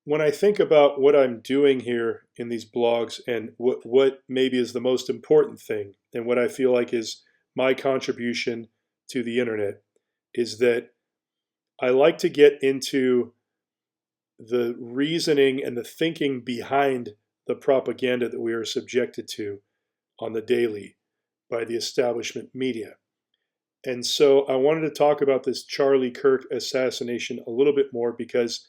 when I think about what I'm doing here in these blogs and what maybe is the most important thing and what I feel like is my contribution to the internet is that I like to get into the reasoning and the thinking behind the propaganda that we are subjected to on the daily by the establishment media. And so I wanted to talk about this Charlie Kirk assassination a little bit more because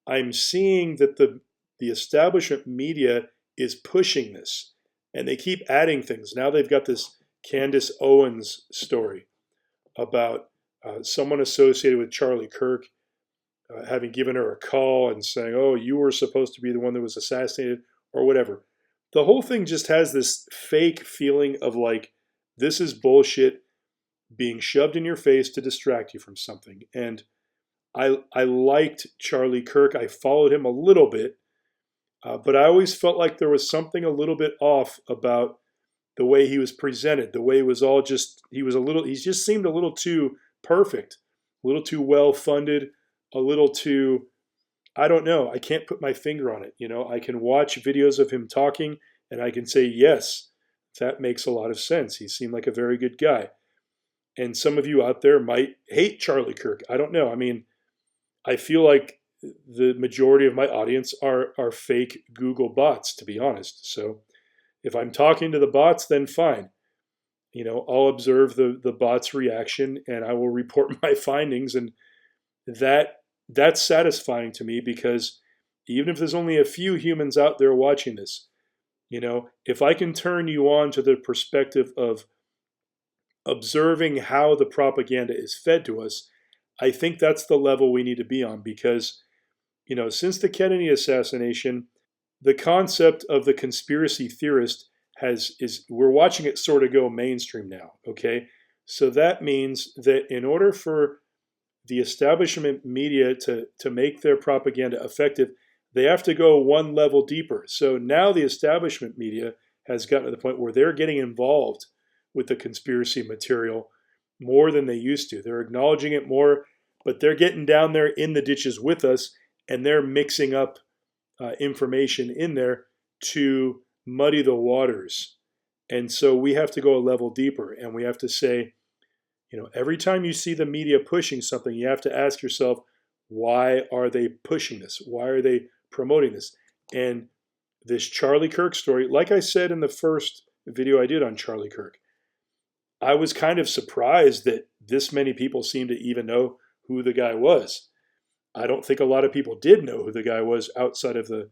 I'm seeing that the establishment media is pushing this and they keep adding things. Now they've got this Candace Owens story about someone associated with Charlie Kirk having given her a call and saying, oh, you were supposed to be the one that was assassinated or whatever. The whole thing just has this fake feeling of like, this is bullshit being shoved in your face to distract you from something. And I liked Charlie Kirk. I followed him a little bit, but I always felt like there was something a little bit off about the way he was presented. The way it was all just, he just seemed a little too perfect, a little too well funded, a little too, I don't know. I can't put my finger on it. I can watch videos of him talking and I can say, yes, that makes a lot of sense. He seemed like a very good guy. And some of you out there might hate Charlie Kirk. I don't know. I mean, I feel like the majority of my audience are fake Google bots, to be honest. So if I'm talking to the bots, then fine. I'll observe the bot's reaction and I will report my findings. And that's satisfying to me because even if there's only a few humans out there watching this, if I can turn you on to the perspective of observing how the propaganda is fed to us, I think that's the level we need to be on because, since the Kennedy assassination, the concept of the conspiracy theorist we're watching it sort of go mainstream now, okay? So that means that in order for the establishment media to make their propaganda effective, they have to go one level deeper. So now the establishment media has gotten to the point where they're getting involved with the conspiracy material more than they used to. They're acknowledging it more, but they're getting down there in the ditches with us and they're mixing up information in there to muddy the waters. And so we have to go a level deeper and we have to say, every time you see the media pushing something, you have to ask yourself, why are they pushing this? Why are they promoting this? And this Charlie Kirk story, like I said in the first video I did on Charlie Kirk, I was kind of surprised that this many people seemed to even know who the guy was. I don't think a lot of people did know who the guy was outside of the,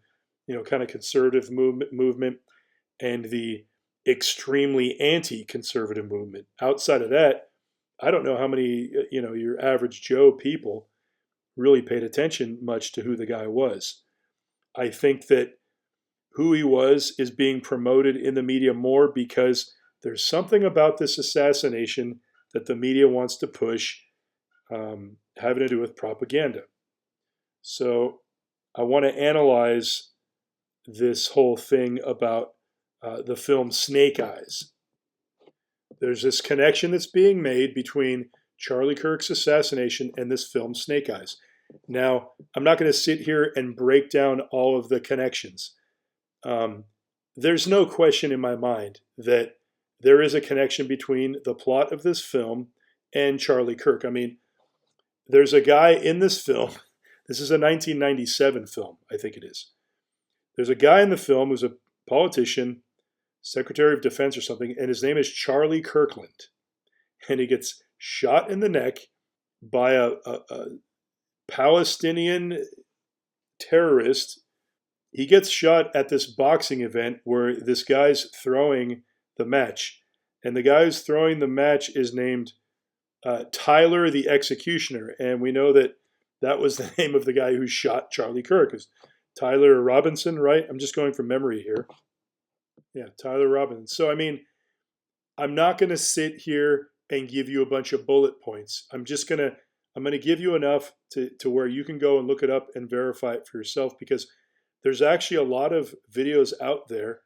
kind of conservative movement and the extremely anti-conservative movement. Outside of that, I don't know how many, your average Joe people really paid attention much to who the guy was. I think that who he was is being promoted in the media more because there's something about this assassination that the media wants to push having to do with propaganda. So I want to analyze this whole thing about the film Snake Eyes. There's this connection that's being made between Charlie Kirk's assassination and this film Snake Eyes. Now, I'm not going to sit here and break down all of the connections. There's no question in my mind that there is a connection between the plot of this film and Charlie Kirk. I mean, there's a guy in this film. This is a 1997 film, I think it is. There's a guy in the film who's a politician, Secretary of Defense or something, and his name is Charlie Kirkland. And he gets shot in the neck by a Palestinian terrorist. He gets shot at this boxing event where this guy's throwing the match. And the guy who's throwing the match is named Tyler the Executioner. And we know that that was the name of the guy who shot Charlie Kirk. It's Tyler Robinson, right? I'm just going from memory here. Yeah, Tyler Robinson. So, I mean, I'm not going to sit here and give you a bunch of bullet points. I'm going to give you enough to where you can go and look it up and verify it for yourself, because there's actually a lot of videos out there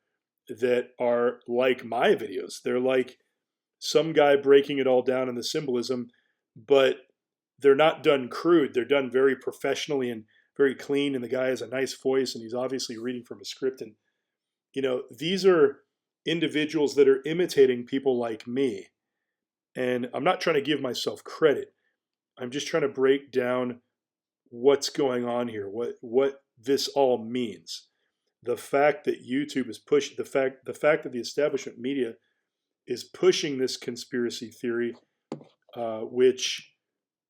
that are like my videos. They're like some guy breaking it all down in the symbolism, but they're not done crude. They're done very professionally and very clean, and the guy has a nice voice, and he's obviously reading from a script. And, these are individuals that are imitating people like me. And I'm not trying to give myself credit. I'm just trying to break down what's going on here, what this all means. The fact that YouTube is pushing, the fact that the establishment media is pushing this conspiracy theory, which,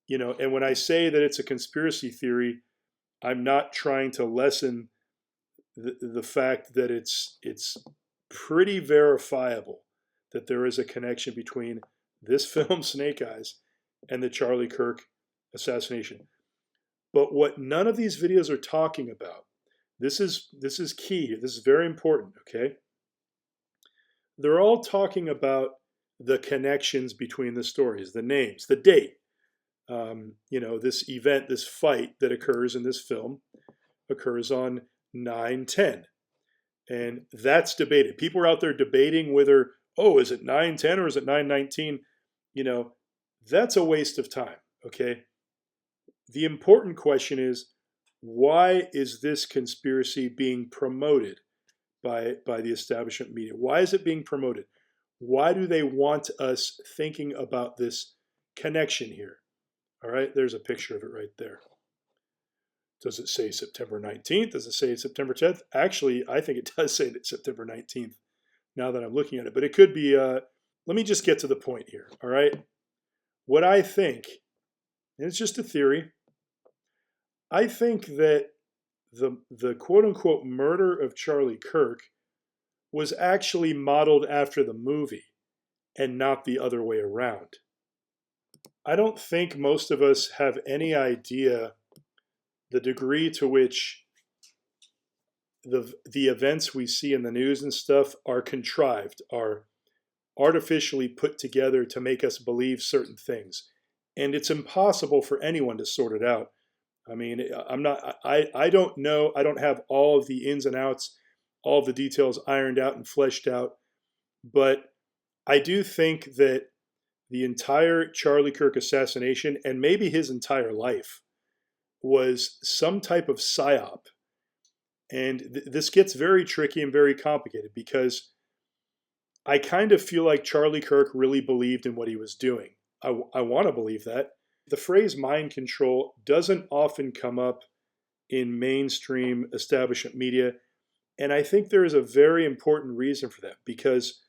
and when I say that it's a conspiracy theory, I'm not trying to lessen the fact that it's pretty verifiable that there is a connection between this film, Snake Eyes, and the Charlie Kirk assassination. But what none of these videos are talking about, this is key, this is very important, okay? They're all talking about the connections between the stories, the names, the date. This event, this fight that occurs in this film occurs on 9/10. And that's debated. People are out there debating whether, is it 9/10 or is it 9/19? That's a waste of time, okay? The important question is, why is this conspiracy being promoted by the establishment media? Why is it being promoted? Why do they want us thinking about this connection here? All right, there's a picture of it right there. Does it say September 19th? Does it say September 10th? Actually, I think it does say that September 19th now that I'm looking at it. But it could be, let me just get to the point here, all right? What I think, and it's just a theory, I think that the quote-unquote murder of Charlie Kirk was actually modeled after the movie and not the other way around. I don't think most of us have any idea the degree to which the events we see in the news and stuff are contrived, are artificially put together to make us believe certain things. And it's impossible for anyone to sort it out. I mean, I don't know. I don't have all of the ins and outs, all of the details ironed out and fleshed out. But I do think that the entire Charlie Kirk assassination, and maybe his entire life, was some type of psyop. And this gets very tricky and very complicated because I kind of feel like Charlie Kirk really believed in what he was doing. I want to believe that. The phrase mind control doesn't often come up in mainstream establishment media. And I think there is a very important reason for that, because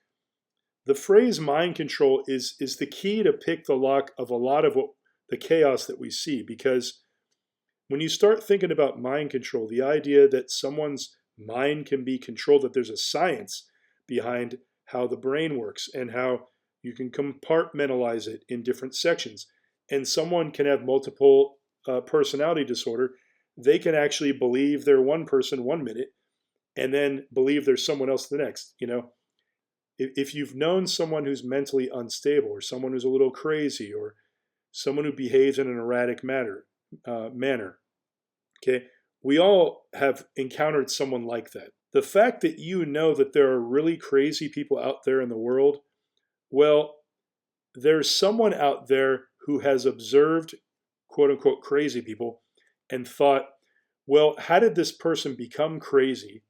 the phrase mind control is the key to pick the lock of a lot of the chaos that we see. Because when you start thinking about mind control, the idea that someone's mind can be controlled, that there's a science behind how the brain works and how you can compartmentalize it in different sections, and someone can have multiple personality disorder. They can actually believe they're one person 1 minute and then believe there's someone else the next. If you've known someone who's mentally unstable, or someone who's a little crazy, or someone who behaves in an erratic manner, okay, we all have encountered someone like that. The fact that you know that there are really crazy people out there in the world, well, there's someone out there who has observed quote unquote crazy people and thought, well, how did this person become crazy?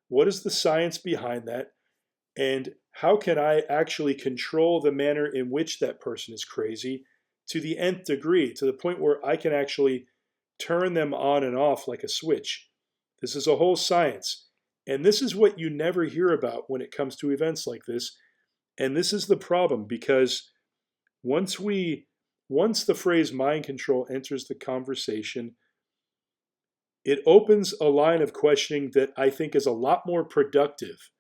What is the science behind that? And how can I actually control the manner in which that person is crazy to the nth degree, to the point where I can actually turn them on and off like a switch? This is a whole science. And this is what you never hear about when it comes to events like this. And this is the problem, because once the phrase mind control enters the conversation, it opens a line of questioning that I think is a lot more productive,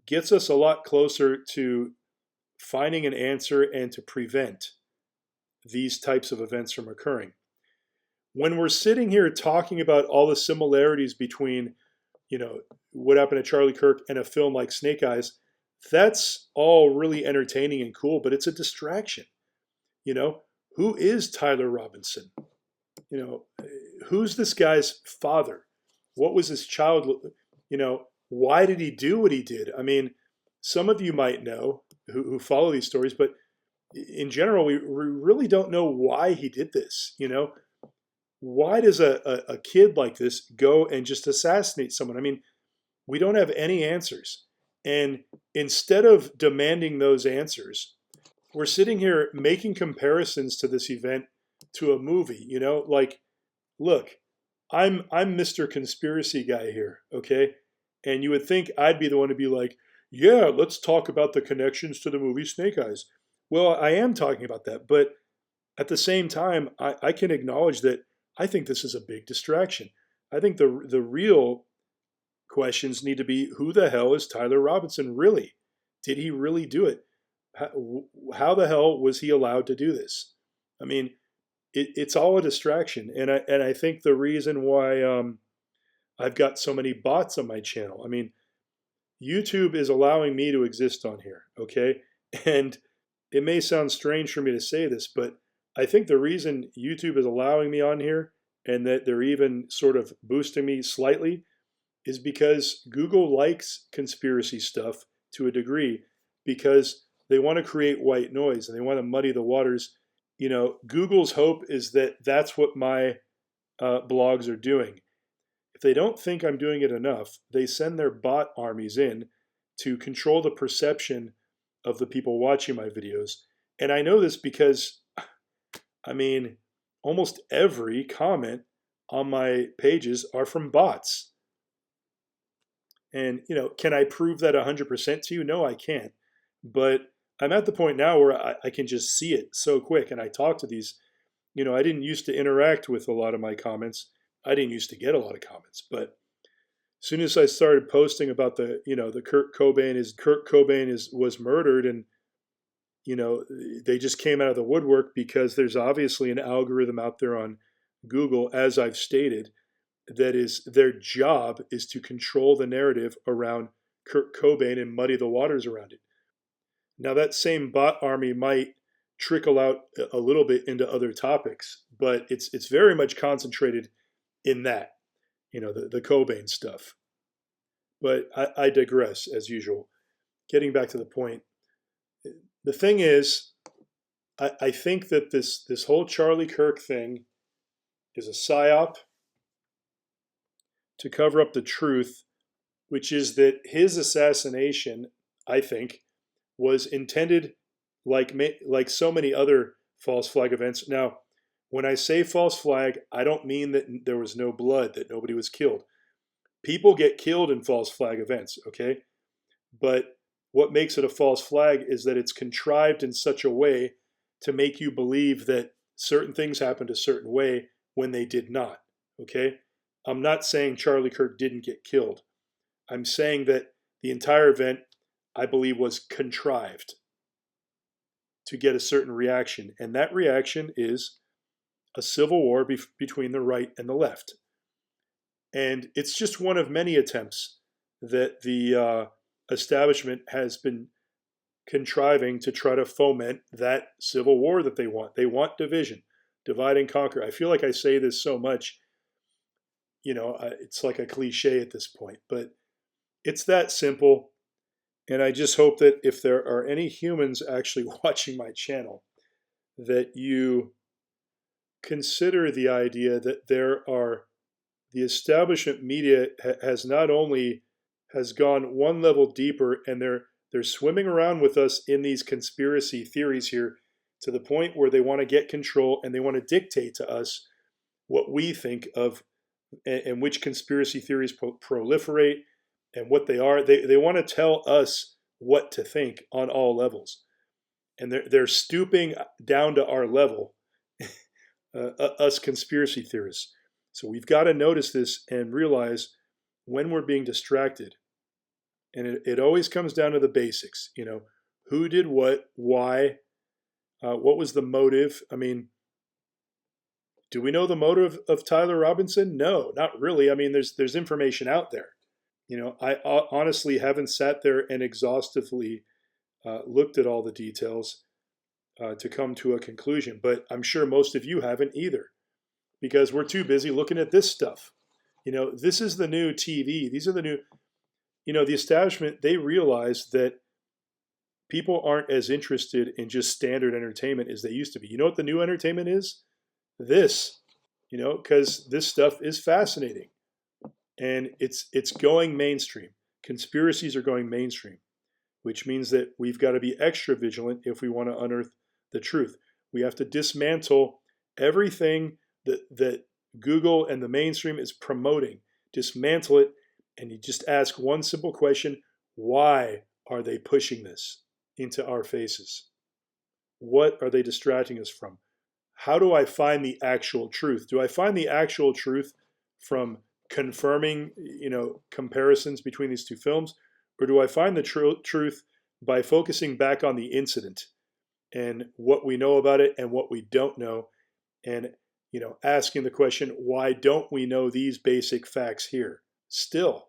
gets us a lot closer to finding an answer and to prevent these types of events from occurring. When we're sitting here talking about all the similarities between, what happened to Charlie Kirk and a film like Snake Eyes, that's all really entertaining and cool, but it's a distraction. Who is Tyler Robinson? Who's this guy's father? What was his childhood? Why did he do what he did? I mean, some of you might know who follow these stories, but in general, we really don't know why he did this. why does a kid like this go and just assassinate someone? I mean, we don't have any answers. And instead of demanding those answers, we're sitting here making comparisons to this event to a movie, like, look, I'm Mr. Conspiracy guy here, okay? And you would think I'd be the one to be like, yeah, let's talk about the connections to the movie Snake Eyes. Well, I am talking about that, but at the same time, I can acknowledge that I think this is a big distraction. I think the real questions need to be, who the hell is Tyler Robinson really? Did he really do it? How the hell was he allowed to do this? I mean, it's all a distraction, and I think the reason why I've got so many bots on my channel. I mean, YouTube is allowing me to exist on here, okay? And it may sound strange for me to say this, but I think the reason YouTube is allowing me on here and that they're even sort of boosting me slightly is because Google likes conspiracy stuff to a degree, because they want to create white noise and they want to muddy the waters. Google's hope is that that's what my blogs are doing. If they don't think I'm doing it enough, they send their bot armies in to control the perception of the people watching my videos. And I know this because, I mean, almost every comment on my pages are from bots. And, can I prove that 100% to you? No, I can't. But I'm at the point now where I can just see it so quick. And I talk to these, I didn't used to interact with a lot of my comments. I didn't used to get a lot of comments. But as soon as I started posting about the Kurt Cobain was murdered, and, they just came out of the woodwork because there's obviously an algorithm out there on Google, as I've stated, that is their job is to control the narrative around Kurt Cobain and muddy the waters around it. Now, that same bot army might trickle out a little bit into other topics, but it's very much concentrated in that, the Cobain stuff. But I digress, as usual. Getting back to the point, the thing is, I think that this whole Charlie Kirk thing is a psyop to cover up the truth, which is that his assassination, I think, was intended like so many other false flag events. Now, when I say false flag, I don't mean that there was no blood, that nobody was killed. People get killed in false flag events, okay? But what makes it a false flag is that it's contrived in such a way to make you believe that certain things happened a certain way when they did not, okay? I'm not saying Charlie Kirk didn't get killed. I'm saying that the entire event, I believe, was contrived to get a certain reaction. And that reaction is a civil war between the right and the left. And it's just one of many attempts that the establishment has been contriving to try to foment that civil war that they want. They want division, divide and conquer. I feel like I say this so much, it's like a cliche at this point, but it's that simple. And I just hope that if there are any humans actually watching my channel, that you consider the idea that the establishment media has not only has gone one level deeper, and they're swimming around with us in these conspiracy theories here to the point where they want to get control and they want to dictate to us what we think of and which conspiracy theories proliferate and what they are. They want to tell us what to think on all levels. And they're stooping down to our level, us conspiracy theorists. So we've got to notice this and realize when we're being distracted. And it always comes down to the basics, who did what, why, what was the motive? I mean, do we know the motive of Tyler Robinson? No, not really. I mean, there's information out there. I honestly haven't sat there and exhaustively looked at all the details to come to a conclusion, but I'm sure most of you haven't either, because we're too busy looking at this stuff. This is the new TV. These are the new, the establishment, they realize that people aren't as interested in just standard entertainment as they used to be. You know what the new entertainment is? This. because this stuff is fascinating and it's going mainstream. Conspiracies are going mainstream, which means that we've got to be extra vigilant if we want to unearth the truth. We have to dismantle everything that Google and the mainstream is promoting. Dismantle it, and you just ask one simple question: why are they pushing this into our faces? What are they distracting us from? How do I find the actual truth? Do I find the actual truth from confirming, comparisons between these two films, or do I find the truth by focusing back on the incident and what we know about it and what we don't know, and asking the question, why don't we know these basic facts here? Still,